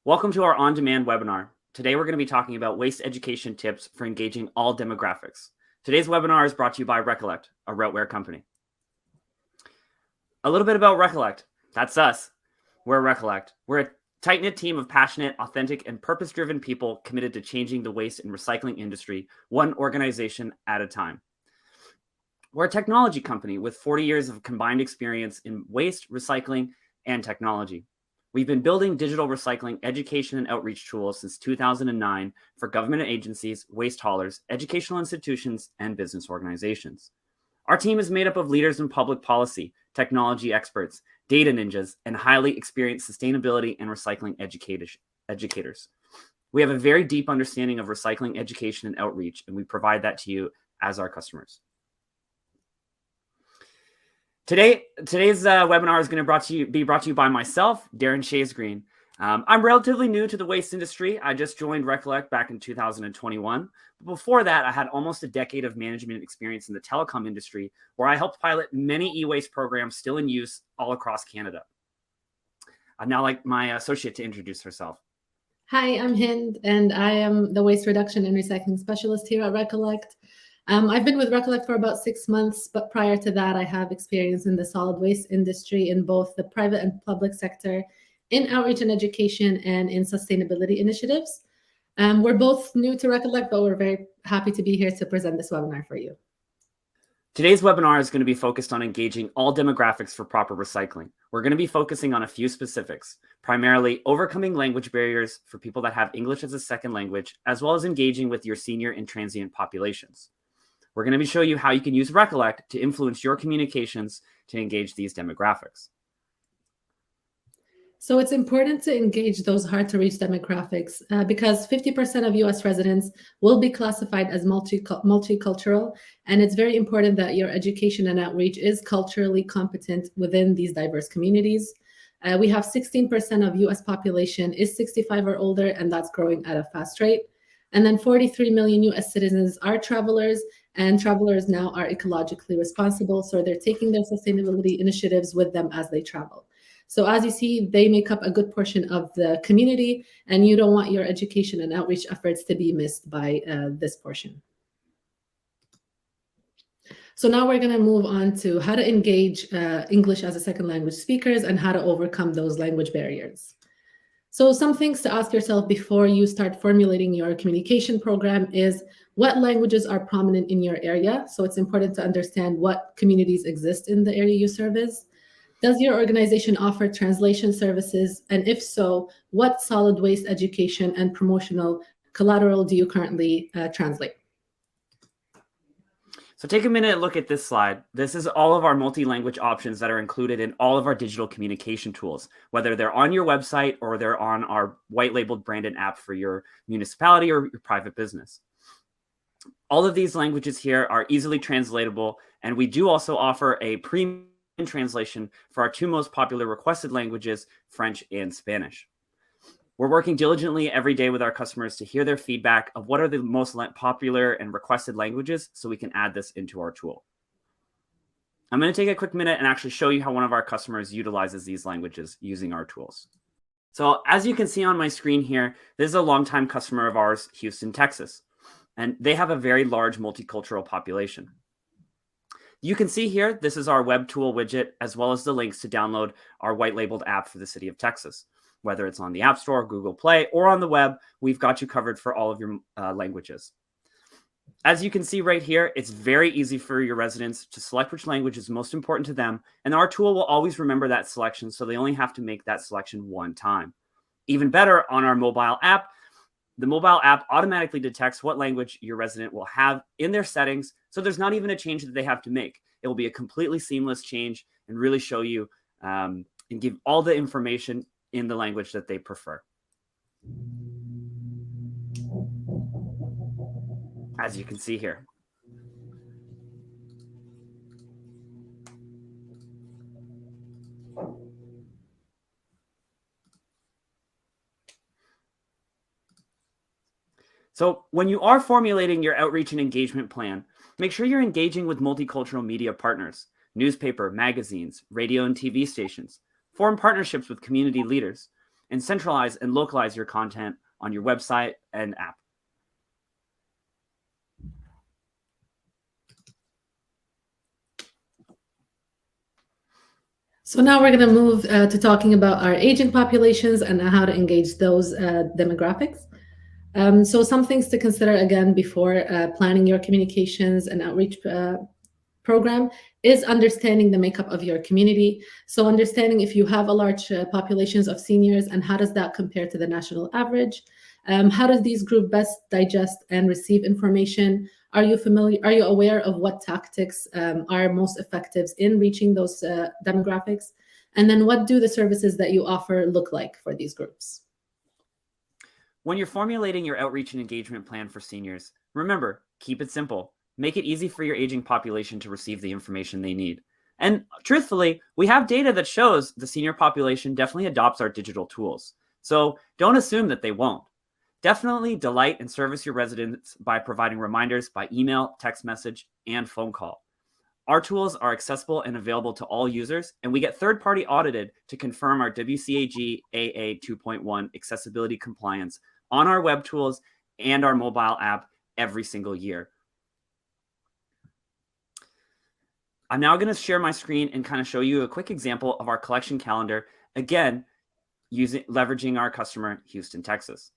Welcome to our on-demand webinar. Today we're going to be talking about waste education tips for engaging all demographics. Today's webinar is brought to you by ReCollect, a routeware company. A little bit about ReCollect. That's us. We're ReCollect. We're a tight-knit team of passionate, authentic, and purpose-driven people committed to changing the waste and recycling industry, one organization at a time. We're a technology company with 40 years of combined experience in waste, recycling, and technology. We've been building digital recycling education and outreach tools since 2009 for government agencies, waste haulers, educational institutions, and business organizations. Our team is made up of leaders in public policy, technology experts, data ninjas, and highly experienced sustainability and recycling educators. We have a very deep understanding of recycling education and outreach, and we provide that to you as our customers. Today's webinar is going to be brought to you by myself, Darin Sheasgreen. I'm relatively new to the waste industry. I just joined ReCollect back in 2021. Before that, I had almost a decade of management experience in the telecom industry, where I helped pilot many e-waste programs still in use all across Canada. I'd now like my associate to introduce herself. Hi, I'm Hind, and I am the Waste Reduction and Recycling Specialist here at ReCollect. I've been with ReCollect for about 6 months, but prior to that, I have experience in the solid waste industry in both the private and public sector, in outreach and education, and in sustainability initiatives. We're both new to ReCollect, but we're very happy to be here to present this webinar for you. Today's webinar is going to be focused on engaging all demographics for proper recycling. We're going to be focusing on a few specifics, primarily overcoming language barriers for people that have English as a second language, as well as engaging with your senior and transient populations. We're going to be showing you how you can use ReCollect to influence your communications to engage these demographics. So it's important to engage those hard-to-reach demographics because 50% of U.S. residents will be classified as multicultural, and it's very important that your education and outreach is culturally competent within these diverse communities. We have 16% of U.S. population is 65 or older, and that's growing at a fast rate. And then 43 million U.S. citizens are travelers, and travelers now are ecologically responsible, so they're taking their sustainability initiatives with them as they travel. So as you see, they make up a good portion of the community, and you don't want your education and outreach efforts to be missed by this portion. So now we're going to move on to how to engage English as a second language speakers and how to overcome those language barriers. So some things to ask yourself before you start formulating your communication program is what languages are prominent in your area. So it's important to understand what communities exist in the area you service. Does your organization offer translation services? And if so, what solid waste education and promotional collateral do you currently translate? So take a minute and look at this slide. This is all of our multi-language options that are included in all of our digital communication tools, whether they're on your website or they're on our white labeled branded app for your municipality or your private business. All of these languages here are easily translatable, and we do also offer a premium translation for our two most popular requested languages, French and Spanish. We're working diligently every day with our customers to hear their feedback of what are the most popular and requested languages so we can add this into our tool. I'm going to take a quick minute and actually show you how one of our customers utilizes these languages using our tools. So as you can see on my screen here, this is a longtime customer of ours, Houston, Texas, and they have a very large multicultural population. You can see here, this is our web tool widget, as well as the links to download our white labeled app for the city of Texas. Whether it's on the App Store, Google Play, or on the web, we've got you covered for all of your languages. As you can see right here, it's very easy for your residents to select which language is most important to them, and our tool will always remember that selection, so they only have to make that selection one time. Even better, on our mobile app, the mobile app automatically detects what language your resident will have in their settings, so there's not even a change that they have to make. It will be a completely seamless change and really show you and give all the information in the language that they prefer. As you can see here. So when you are formulating your outreach and engagement plan, make sure you're engaging with multicultural media partners, newspaper, magazines, radio and TV stations. Form partnerships with community leaders, and centralize and localize your content on your website and app. So now we're going to move to talking about our aging populations and how to engage those demographics. So some things to consider again before planning your communications and outreach program is understanding the makeup of your community. So understanding if you have a large populations of seniors and how does that compare to the national average? How does these groups best digest and receive information? Are you familiar? Are you aware of what tactics are most effective in reaching those demographics? And then what do the services that you offer look like for these groups? When you're formulating your outreach and engagement plan for seniors, remember, keep it simple. Make it easy for your aging population to receive the information they need. And truthfully, we have data that shows the senior population definitely adopts our digital tools. So don't assume that they won't. Definitely delight and service your residents by providing reminders by email, text message, and phone call. Our tools are accessible and available to all users, and we get third-party audited to confirm our WCAG AA 2.1 accessibility compliance on our web tools and our mobile app every single year. I'm now going to share my screen and kind of show you a quick example of our collection calendar, again, leveraging our customer, Houston, Texas.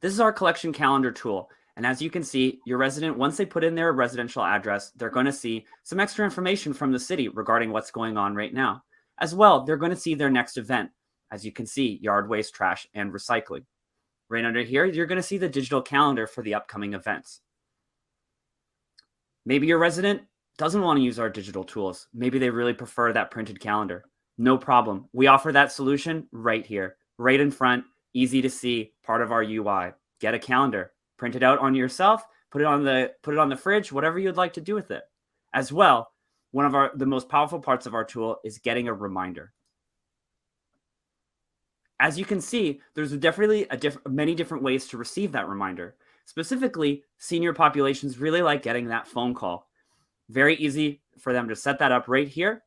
This is our collection calendar tool. And as you can see, your resident, once they put in their residential address, they're going to see some extra information from the city regarding what's going on right now. As well, they're going to see their next event. As you can see, yard waste, trash, and recycling. Right under here, you're going to see the digital calendar for the upcoming events. Maybe your resident doesn't want to use our digital tools. Maybe they really prefer that printed calendar. No problem. We offer that solution right here, right in front, easy to see, part of our UI. Get a calendar, print it out on yourself, put it on the fridge, whatever you'd like to do with it. As well, one of the most powerful parts of our tool is getting a reminder. As you can see, there's definitely many different ways to receive that reminder. Specifically, senior populations really like getting that phone call. Very easy for them to set that up right here.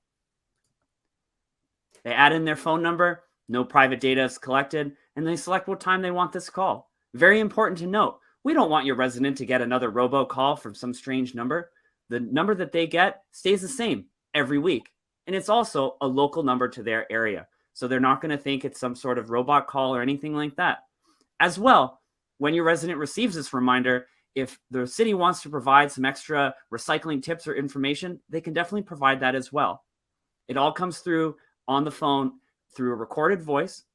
They add in their phone number, no private data is collected, and they select what time they want this call. Very important to note, we don't want your resident to get another robocall from some strange number. The number that they get stays the same every week, and it's also a local number to their area. So they're not going to think it's some sort of robot call or anything like that. As well, when your resident receives this reminder, if the city wants to provide some extra recycling tips or information, they can definitely provide that as well. It all comes through on the phone through a recorded voice.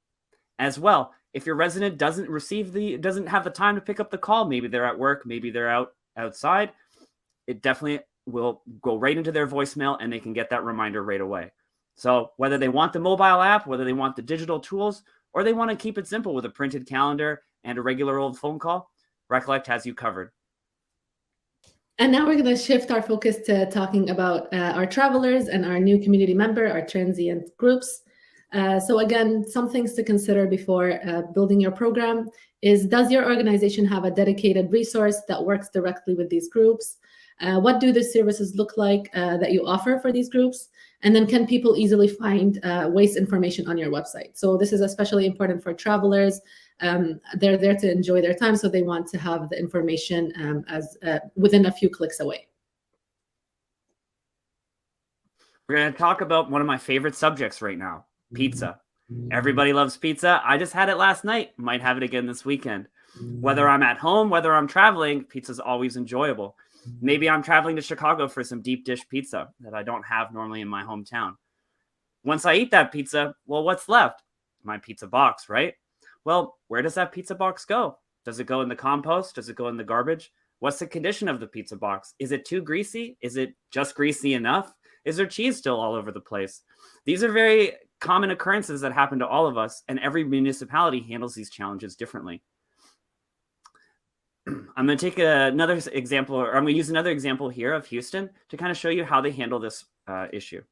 As well, if your resident doesn't have the time to pick up the call, maybe they're at work, maybe they're outside, it definitely will go right into their voicemail and they can get that reminder right away. So whether they want the mobile app, whether they want the digital tools, or they want to keep it simple with a printed calendar and a regular old phone call, ReCollect has you covered. And now we're going to shift our focus to talking about our travelers and our new community member, our transient groups. So again, some things to consider before building your program is, does your organization have a dedicated resource that works directly with these groups? What do the services look like that you offer for these groups? And then can people easily find waste information on your website? So this is especially important for travelers. They're there to enjoy their time, so they want to have the information within a few clicks away. We're going to talk about one of my favorite subjects right now, pizza. Everybody loves pizza. I just had it last night. Might have it again this weekend. Whether I'm at home, whether I'm traveling, pizza's always enjoyable. Maybe I'm traveling to Chicago for some deep dish pizza that I don't have normally in my hometown. Once I eat that pizza, well, what's left? My pizza box, right? Well, where does that pizza box go? Does it go in the compost? Does it go in the garbage? What's the condition of the pizza box? Is it too greasy? Is it just greasy enough? Is there cheese still all over the place? These are very common occurrences that happen to all of us, and every municipality handles these challenges differently. I'm going to take another example, or I'm going to use another example here of Houston to kind of show you how they handle this issue.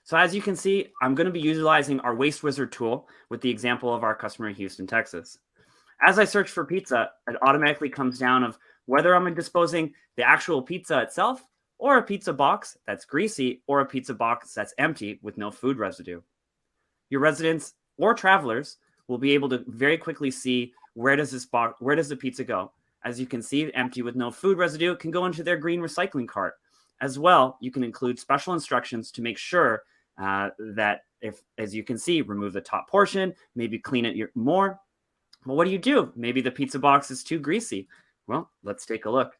So as you can see, I'm going to be utilizing our Waste Wizard tool with the example of our customer in Houston, Texas. As I search for pizza, it automatically comes down of whether I'm disposing the actual pizza itself or a pizza box that's greasy or a pizza box that's empty with no food residue. Your residents or travelers will be able to very quickly see where does the pizza go. As you can see, empty with no food residue can go into their green recycling cart. As well, you can include special instructions to make sure that if, as you can see, remove the top portion, maybe clean it more. Well, what do you do? Maybe the pizza box is too greasy. Well, let's take a look.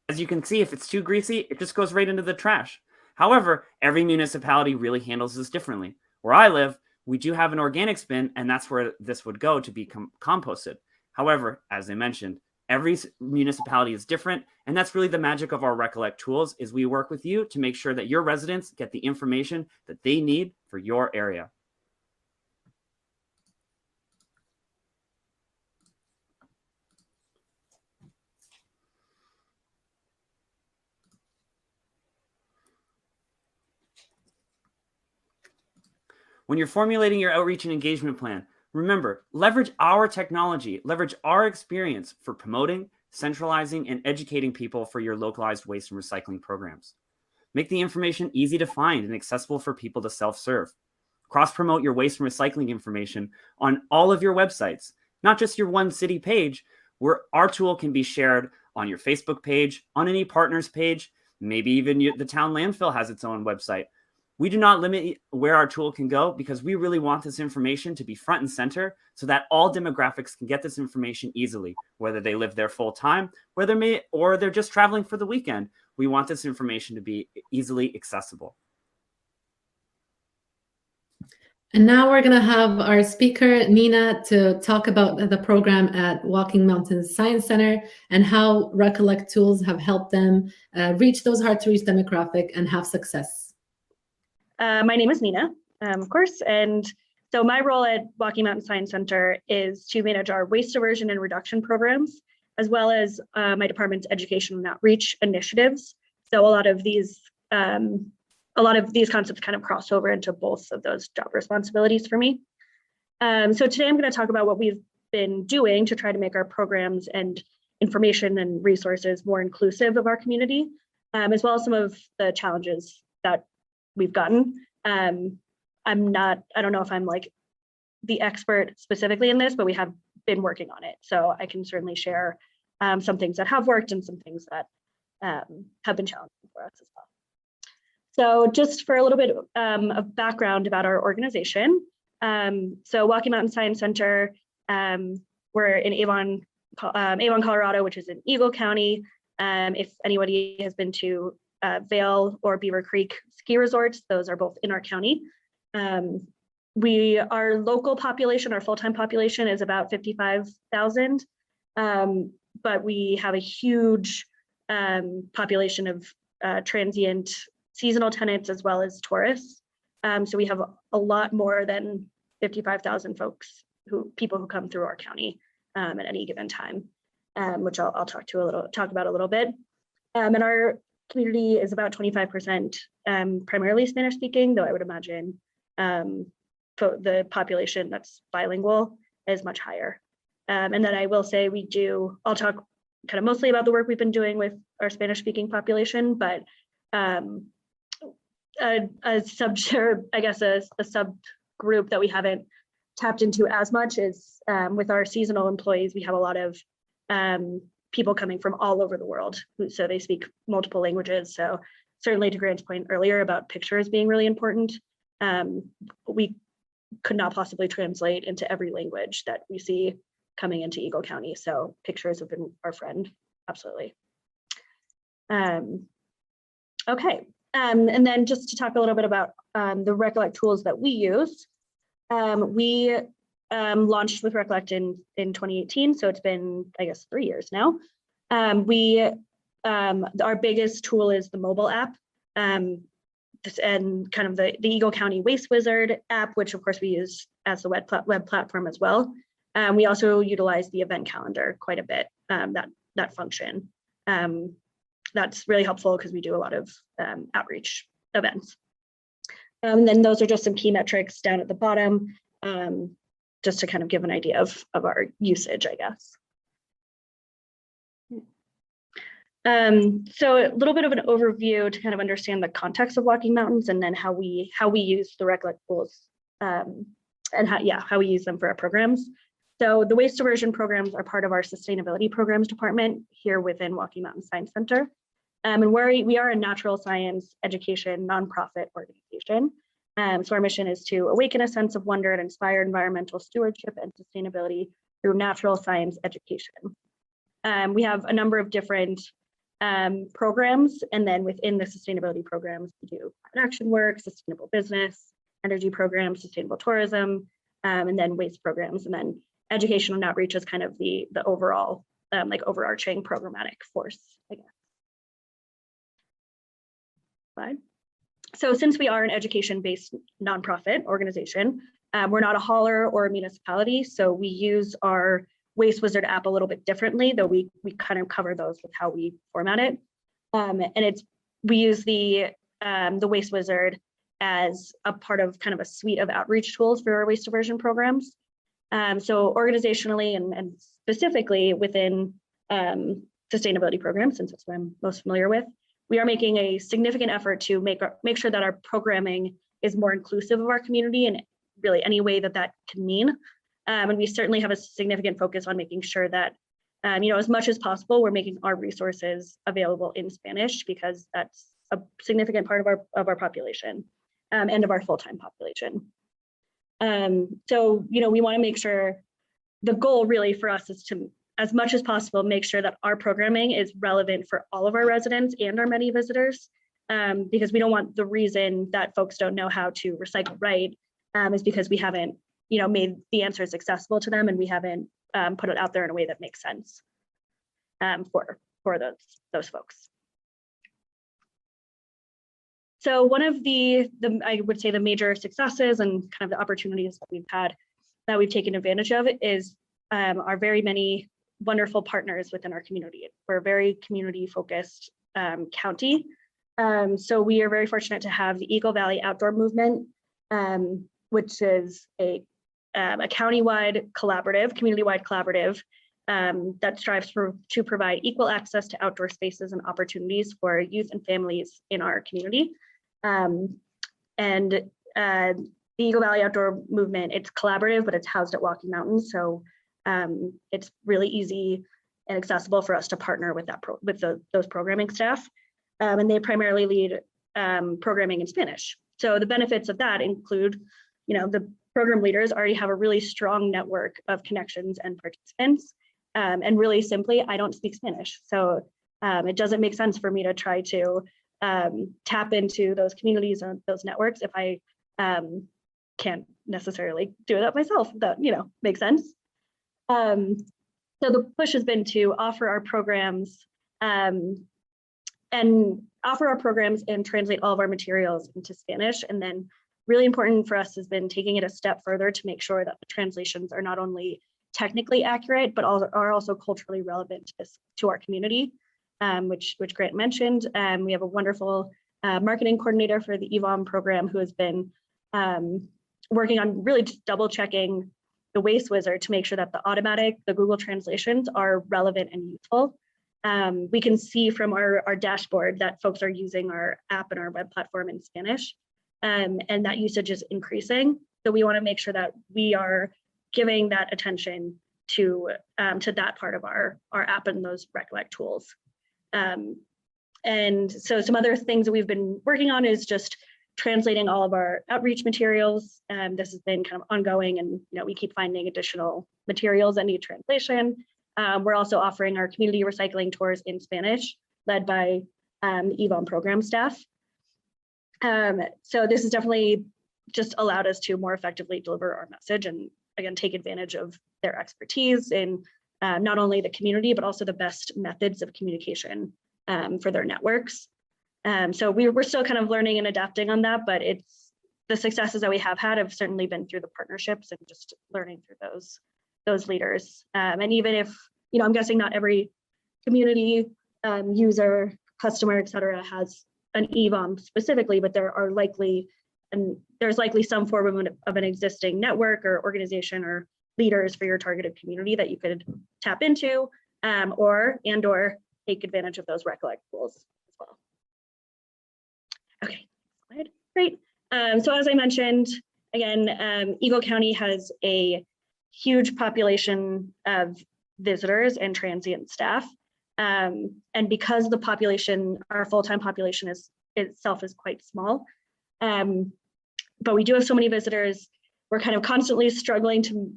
As you can see, if it's too greasy, it just goes right into the trash. However, every municipality really handles this differently. Where I live, we do have an organics bin, and that's where this would go to be composted. However, as I mentioned, every municipality is different, and that's really the magic of our ReCollect tools is we work with you to make sure that your residents get the information that they need for your area. When you're formulating your outreach and engagement plan, remember, leverage our technology, leverage our experience for promoting, centralizing, and educating people for your localized waste and recycling programs. Make the information easy to find and accessible for people to self-serve. Cross-promote your waste and recycling information on all of your websites, not just your one city page, where our tool can be shared on your Facebook page, on any partner's page, maybe even the town landfill has its own website. We do not limit where our tool can go because we really want this information to be front and center so that all demographics can get this information easily, whether they live there full time, or they're just traveling for the weekend. We want this information to be easily accessible. And now we're going to have our speaker, Nina, to talk about the program at Walking Mountains Science Center and how ReCollect tools have helped them reach those hard-to-reach demographic and have success. My name is Nina, of course, and so my role at Walking Mountain Science Center is to manage our waste diversion and reduction programs, as well as my department's education and outreach initiatives. So a lot of these concepts kind of cross over into both of those job responsibilities for me. So today I'm going to talk about what we've been doing to try to make our programs and information and resources more inclusive of our community, as well as some of the challenges that we've gotten. I don't know if I'm like the expert specifically in this, but we have been working on it. So I can certainly share some things that have worked and some things that have been challenging for us as well. So just for a little bit of background about our organization. So Walking Mountain Science Center, we're in Avon, Colorado, which is in Eagle County. If anybody has been to Vail or Beaver Creek ski resorts, those are both in our county. Our local population, our full-time population is about 55,000, but we have a huge population of transient seasonal tenants as well as tourists. So we have a lot more than 55,000 people who come through our county at any given time, which I'll talk about a little bit. And our community is about 25% primarily Spanish speaking, though I would imagine the population that's bilingual is much higher. And then I will say I'll talk kind of mostly about the work we've been doing with our Spanish speaking population, but a subgroup that we haven't tapped into as much is with our seasonal employees. We have a lot of people coming from all over the world, so they speak multiple languages. So certainly to Grant's point earlier about pictures being really important, we could not possibly translate into every language that we see coming into Eagle County. So pictures have been our friend, absolutely. Okay, and then just to talk a little bit about the ReCollect tools that we use. We launched with ReCollect in 2018, so it's been, I guess, 3 years now. Our biggest tool is the mobile app, and kind of the Eagle County Waste Wizard app, which of course we use as the web platform as well. We also utilize the event calendar quite a bit, that function. That's really helpful because we do a lot of outreach events. And then those are just some key metrics down at the bottom. just to kind of give an idea of our usage, I guess. So a little bit of an overview to kind of understand the context of Walking Mountains, and then how we use the ReCollect tools, and how we use them for our programs. So the waste diversion programs are part of our sustainability programs department here within Walking Mountain Science Center. And we are a natural science education nonprofit organization. So our mission is to awaken a sense of wonder and inspire environmental stewardship and sustainability through natural science education. We have a number of different programs, and then within the sustainability programs, we do climate action work, sustainable business, energy programs, sustainable tourism, and then waste programs, and then education and outreach is kind of the overall like overarching programmatic force, I guess. Slide. So since we are an education-based nonprofit organization, we're not a hauler or a municipality, so we use our Waste Wizard app a little bit differently, though we kind of cover those with how we format it. And we use the Waste Wizard as a part of kind of a suite of outreach tools for our waste diversion programs. So organizationally and specifically within sustainability programs, since that's what I'm most familiar with, we are making a significant effort to make sure that our programming is more inclusive of our community in really any way that can mean. And we certainly have a significant focus on making sure that, as much as possible, we're making our resources available in Spanish, because that's a significant part of our population and of our full-time population. So, we want to make sure the goal really for us is to, as much as possible, make sure that our programming is relevant for all of our residents and our many visitors, because we don't want the reason that folks don't know how to recycle right is because we haven't, made the answers accessible to them, and we haven't put it out there in a way that makes sense for those folks. So one of the I would say the major successes and kind of the opportunities that we've taken advantage of is our very many wonderful partners within our community. We're a very community focused county. So we are very fortunate to have the Eagle Valley Outdoor Movement, which is a county-wide collaborative, community-wide collaborative that strives to provide equal access to outdoor spaces and opportunities for youth and families in our community. The Eagle Valley Outdoor Movement, it's collaborative, but it's housed at Walking Mountains. So it's really easy and accessible for us to partner with those programming staff. And they primarily lead programming in Spanish. So the benefits of that include, the program leaders already have a really strong network of connections and participants. And really simply, I don't speak Spanish. So it doesn't make sense for me to try to tap into those communities or those networks if I can't necessarily do it up myself. That, makes sense. So the push has been to offer our programs and translate all of our materials into Spanish. And then really important for us has been taking it a step further to make sure that the translations are not only technically accurate, but are also culturally relevant to our community, which Grant mentioned. We have a wonderful marketing coordinator for the EVOM program who has been working on really just double checking the Waste Wizard to make sure that the Google translations are relevant and useful. We can see from our dashboard that folks are using our app and our web platform in Spanish, and that usage is increasing. So we want to make sure that we are giving that attention to that part of our app and those ReCollect tools. And so some other things that we've been working on is just translating all of our outreach materials. This has been kind of ongoing, and we keep finding additional materials that need translation. We're also offering our community recycling tours in Spanish, led by the EVOM program staff. So this has definitely just allowed us to more effectively deliver our message and, again, take advantage of their expertise in not only the community, but also the best methods of communication for their networks. So we're still kind of learning and adapting on that, but the successes that we have had have certainly been through the partnerships and just learning through those leaders. And even if, I'm guessing not every community user, customer, et cetera, has an EVOM specifically, but there are likely and there's likely some form of an existing network or organization or leaders for your targeted community that you could tap into, or take advantage of those ReCollect tools as well. Okay, slide. Great. So as I mentioned, again, Eagle County has a huge population of visitors and transient staff. And because the population, our full-time population itself is quite small, but we do have so many visitors, we're kind of constantly struggling to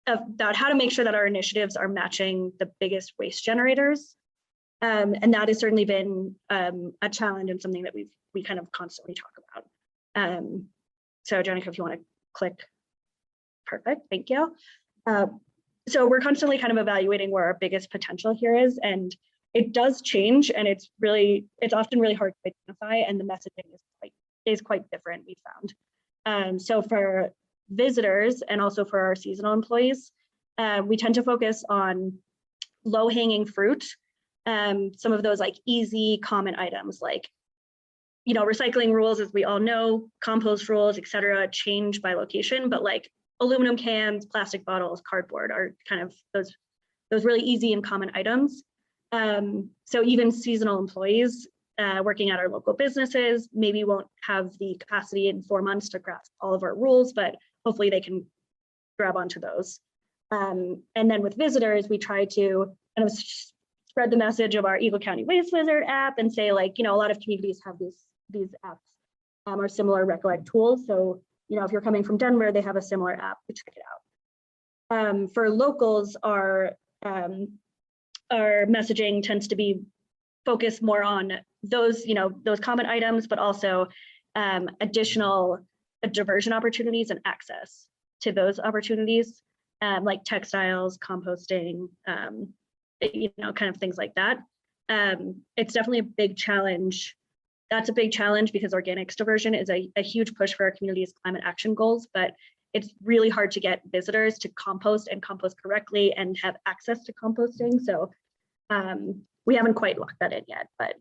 about how to make sure that our initiatives are matching the biggest waste generators. And that has certainly been a challenge and something that we kind of constantly talk about. So Jenica, if you want to click. Perfect, thank you. So we're constantly kind of evaluating where our biggest potential here is, and it does change, and it's often really hard to identify, and the messaging is quite different, we found. So for visitors and also for our seasonal employees, we tend to focus on low-hanging fruit. Some of those like easy common items like, recycling rules, as we all know, compost rules, et cetera, change by location, but like aluminum cans, plastic bottles, cardboard are kind of those really easy and common items. So even seasonal employees working at our local businesses maybe won't have the capacity in 4 months to grasp all of our rules, but hopefully they can grab onto those. And then with visitors, we try to kind of spread the message of our Eagle County Waste Wizard app and say, like, a lot of communities have these apps or similar ReCollect tools. So, if you're coming from Denver, they have a similar app, to check it out. For locals, our messaging tends to be focused more on those, those common items, but also additional diversion opportunities and access to those opportunities, like textiles, composting, kind of things like that. It's definitely a big challenge. That's a big challenge because organics diversion is a huge push for our community's climate action goals, but it's really hard to get visitors to compost and compost correctly and have access to composting. So we haven't quite locked that in yet, but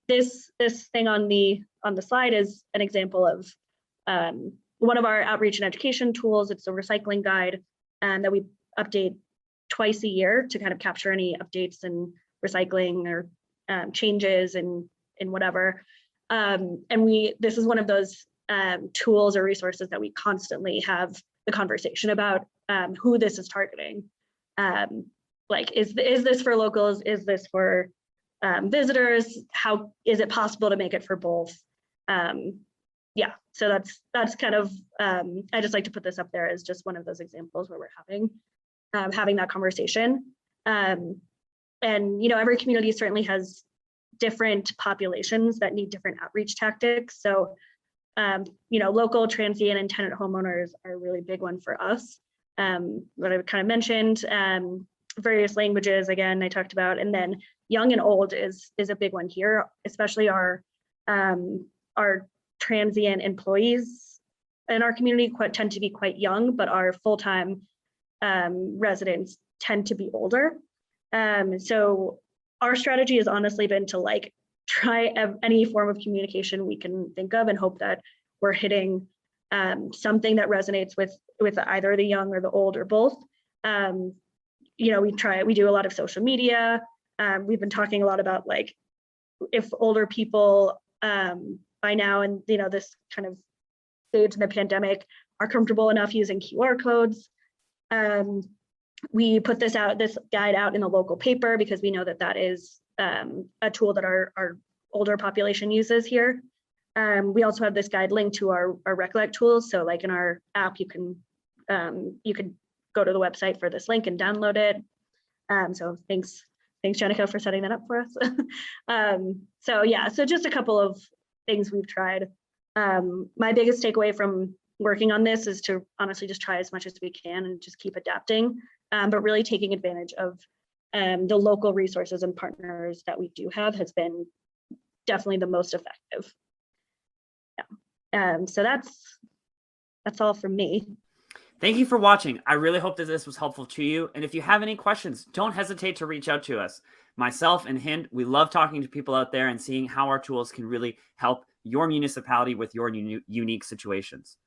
this thing on the slide is an example of one of our outreach and education tools. It's a recycling guide that we update twice a year to kind of capture any updates in recycling or changes in whatever. And this is one of those tools or resources that we constantly have the conversation about who this is targeting. Like, is this for locals? Is this for visitors? How is it possible to make it for both? Yeah, so that's kind of, I just like to put this up there as just one of those examples where we're having that conversation. And every community certainly has different populations that need different outreach tactics. So, local, transient, and tenant homeowners are a really big one for us. What I kind of mentioned, various languages, again, I talked about, and then young and old is a big one here, especially our transient employees in our community tend to be quite young, but our full-time residents tend to be older. So our strategy has honestly been to try any form of communication we can think of and hope that we're hitting something that resonates with either the young or the old or both. We do a lot of social media. We've been talking a lot about if older people by now and this kind of stage in the pandemic are comfortable enough using QR codes. We put this guide out in the local paper because we know that is a tool that our older population uses here. We also have this guide linked to our ReCollect tools. So in our app, you can go to the website for this link and download it. So thanks Jenica for setting that up for us. So just a couple of things we've tried. My biggest takeaway from working on this is to honestly just try as much as we can and just keep adapting, but really taking advantage of the local resources and partners that we do have has been definitely the most effective. Yeah. So that's all from me. Thank you for watching. I really hope that this was helpful to you. And if you have any questions, don't hesitate to reach out to us. Myself and Hind, we love talking to people out there and seeing how our tools can really help your municipality with your unique situations.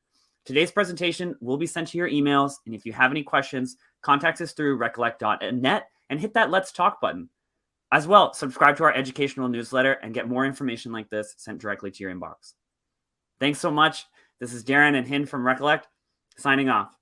Today's presentation will be sent to your emails, and if you have any questions, contact us through recollect.net and hit that Let's Talk button. As well, subscribe to our educational newsletter and get more information like this sent directly to your inbox. Thanks so much. This is Darin and Hind from ReCollect, signing off.